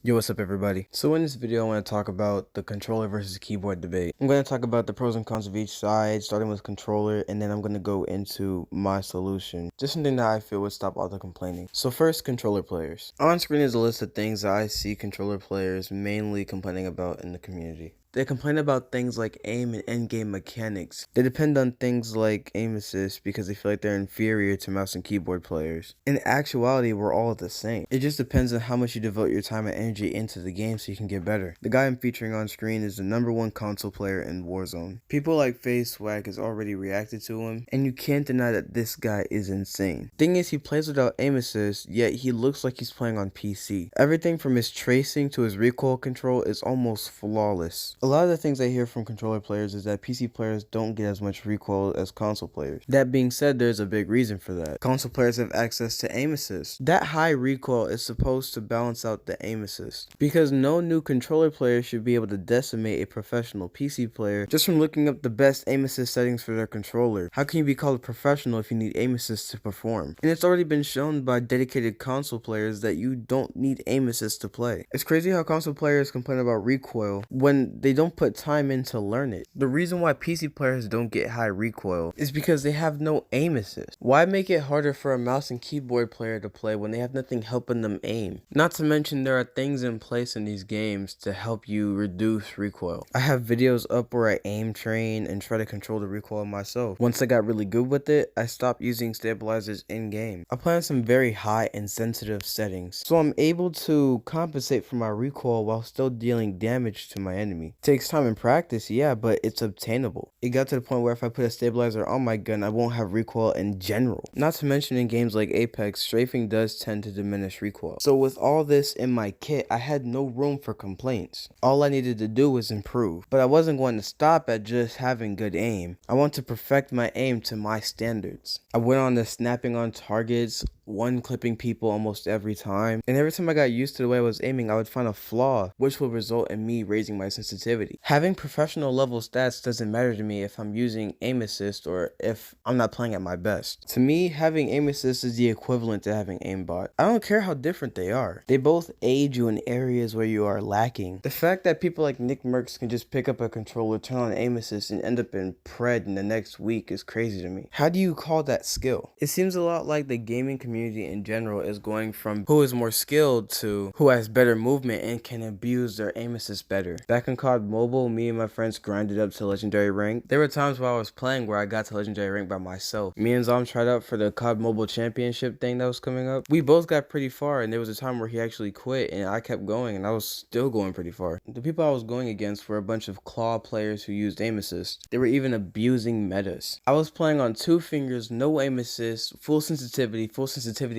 Yo, what's up everybody? So in this video, I want to talk about the controller versus keyboard debate. I'm going to talk about the pros and cons of each side, starting with controller, and then I'm going to go into my solution. Just something that I feel would stop all the complaining. So first, controller players. On screen is a list of things that I see controller players mainly complaining about in the community. They complain about things like aim and endgame mechanics. They depend on things like aim assist because they feel like they're inferior to mouse and keyboard players. In actuality, we're all the same. It just depends on how much you devote your time and energy into the game so you can get better. The guy I'm featuring on screen is the #1 console player in Warzone. People like FaceSwag has already reacted to him, and you can't deny that this guy is insane. Thing is, he plays without aim assist, yet he looks like he's playing on PC. Everything from his tracing to his recoil control is almost flawless. A lot of the things I hear from controller players is that PC players don't get as much recoil as console players. That being said, there's a big reason for that. Console players have access to aim assist. That high recoil is supposed to balance out the aim assist, because no new controller player should be able to decimate a professional PC player just from looking up the best aim assist settings for their controller. How can you be called a professional if you need aim assist to perform? And it's already been shown by dedicated console players that you don't need aim assist to play. It's crazy how console players complain about recoil when they don't put time in to learn it. The reason why PC players don't get high recoil is because they have no aim assist. Why make it harder for a mouse and keyboard player to play when they have nothing helping them aim? Not to mention there are things in place in these games to help you reduce recoil. I have videos up where I aim train and try to control the recoil myself. Once I got really good with it, I stopped using stabilizers in game. I play on some very high and sensitive settings, so I'm able to compensate for my recoil while still dealing damage to my enemy. It takes time and practice, yeah, but it's obtainable. It got to the point where if I put a stabilizer on my gun, I won't have recoil in general. Not to mention in games like Apex, strafing does tend to diminish recoil. So with all this in my kit, I had no room for complaints. All I needed to do was improve, but I wasn't going to stop at just having good aim. I want to perfect my aim to my standards. I went on to snapping on targets, one clipping people almost every time, and every time I got used to the way I was aiming, I would find a flaw which would result in me raising my sensitivity. Having professional level stats doesn't matter to me if I'm using aim assist or if I'm not playing at my best. To me, having aim assist is the equivalent to having aimbot. I don't care how different they are. They both aid you in areas where you are lacking. The fact that people like Nick Mercs can just pick up a controller, turn on aim assist, and end up in pred in the next week is crazy to me. How do you call that skill? It seems a lot like the gaming community in general is going from who is more skilled to who has better movement and can abuse their aim assist better. Back in COD Mobile, me and my friends grinded up to legendary rank. There were times while I was playing where I got to legendary rank by myself. Me and Zom tried out for the COD Mobile championship thing that was coming up. We both got pretty far, and there was a time where he actually quit and I kept going, and I was still going pretty far. The people I was going against were a bunch of claw players who used aim assist. They were even abusing metas. I was playing on 2 fingers, no aim assist, full sensitivity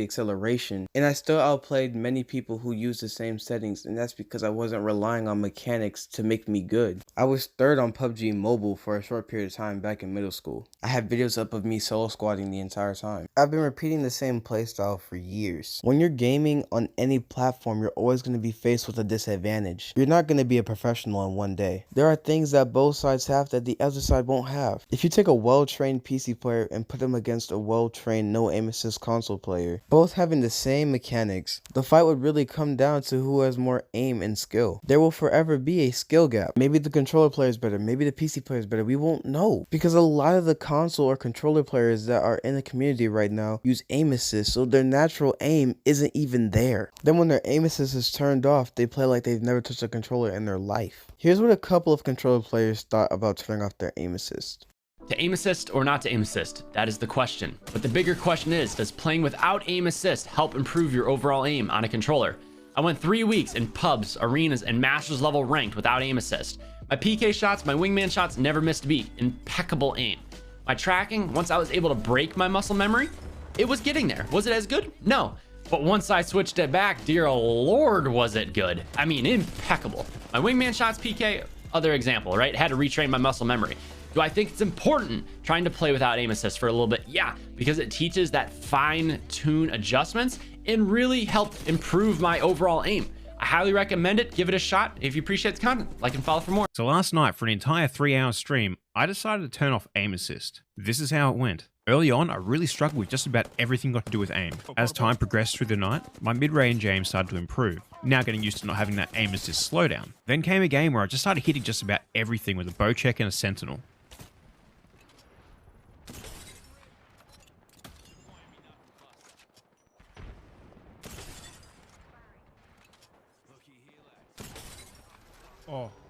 acceleration, and I still outplayed many people who used the same settings, and that's because I wasn't relying on mechanics to make me good. I was 3rd on PUBG Mobile for a short period of time back in middle school. I have videos up of me solo squatting the entire time. I've been repeating the same playstyle for years. When you're gaming on any platform, you're always going to be faced with a disadvantage. You're not going to be a professional in one day. There are things that both sides have that the other side won't have. If you take a well-trained PC player and put them against a well-trained no aim assist console player, both having the same mechanics, the fight would really come down to who has more aim and skill. There will forever be a skill gap. Maybe the controller player is better, maybe the PC player is better, we won't know. Because a lot of the console or controller players that are in the community right now use aim assist, so their natural aim isn't even there. Then when their aim assist is turned off, they play like they've never touched a controller in their life. Here's what a couple of controller players thought about turning off their aim assist. To aim assist or not to aim assist? That is the question. But the bigger question is, does playing without aim assist help improve your overall aim on a controller? I went 3 weeks in pubs, arenas, and masters level ranked without aim assist. My PK shots, my wingman shots never missed a beat. Impeccable aim. My tracking, once I was able to break my muscle memory, it was getting there. Was it as good? No. But once I switched it back, dear Lord, was it good. I mean, impeccable. My wingman shots, PK, other example, right? Had to retrain my muscle memory. Do I think it's important trying to play without aim assist for a little bit? Yeah, because it teaches that fine-tune adjustments and really helped improve my overall aim. I highly recommend it. Give it a shot. If you appreciate the content, like and follow for more. So last night, for an entire 3-hour stream, I decided to turn off aim assist. This is how it went. Early on, I really struggled with just about everything got to do with aim. As time progressed through the night, my mid-range aim started to improve, now getting used to not having that aim assist slowdown. Then came a game where I just started hitting just about everything with a bow check and a sentinel.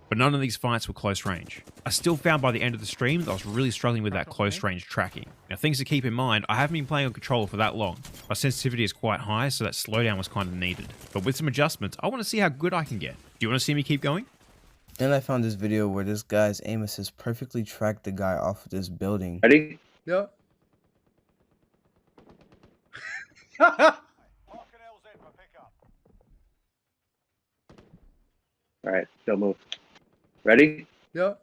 But none of these fights were close range. I still found by the end of the stream that I was really struggling with that close range tracking. Now, things to keep in mind, I haven't been playing on controller for that long. My sensitivity is quite high, so that slowdown was kind of needed. But with some adjustments, I want to see how good I can get. Do you want to see me keep going? Then I found this video where this guy's aim assist perfectly tracked the guy off of this building. Ready? Yeah. Alright, don't move. Ready? Yeah.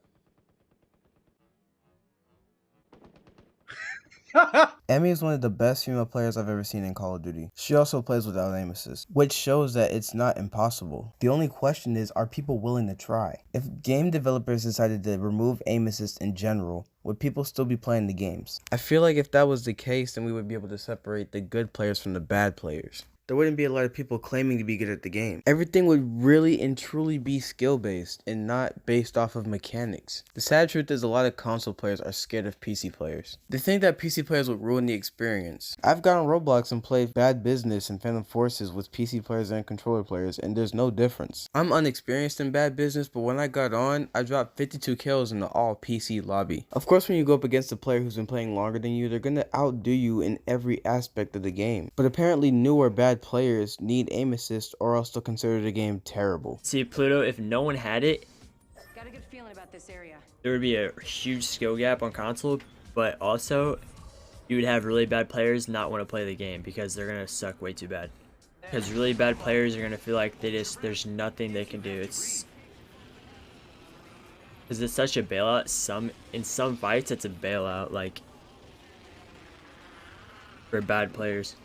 Emmy is one of the best female players I've ever seen in Call of Duty. She also plays without aim assist, which shows that it's not impossible. The only question is, are people willing to try? If game developers decided to remove aim assist in general, would people still be playing the games? I feel like if that was the case, then we would be able to separate the good players from the bad players. There wouldn't be a lot of people claiming to be good at the game. Everything would really and truly be skill-based and not based off of mechanics. The sad truth is a lot of console players are scared of PC players. They think that PC players would ruin the experience. I've gone on Roblox and played Bad Business and Phantom Forces with PC players and controller players, and there's no difference. I'm unexperienced in Bad Business, but when I got on, I dropped 52 kills in the all-PC lobby. Of course, when you go up against a player who's been playing longer than you, they're gonna outdo you in every aspect of the game. But apparently newer bad players need aim assist or else they'll consider the game terrible. See, Pluto, if no one had it, Got a good feeling about this area. there would be a huge skill gap on console, but also you would have really bad players not want to play the game because they're going to suck way too bad. Because really bad players are going to feel like there's nothing they can do. Because it's such a bailout. In some fights, it's a bailout, like, for bad players.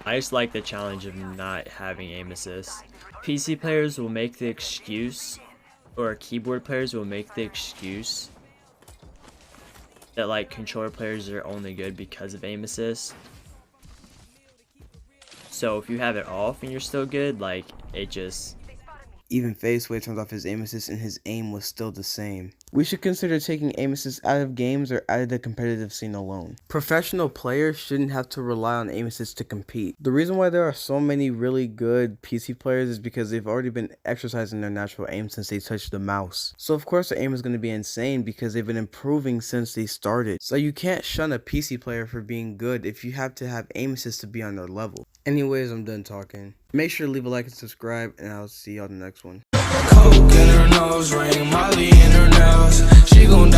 I just like the challenge of not having aim assist. PC players will make the excuse, or keyboard players will make the excuse that like controller players are only good because of aim assist. So if you have it off and you're still good, like it just... Even FaZe turns off his aim assist and his aim was still the same. We should consider taking aim assist out of games or out of the competitive scene alone. Professional players shouldn't have to rely on aim assist to compete. The reason why there are so many really good PC players is because they've already been exercising their natural aim since they touched the mouse. So of course their aim is going to be insane because they've been improving since they started. So you can't shun a PC player for being good if you have to have aim assist to be on their level. Anyways, I'm done talking. Make sure to leave a like and subscribe, and I'll see y'all in the next one. Coke in her nose ring, Molly in her nails. She gon'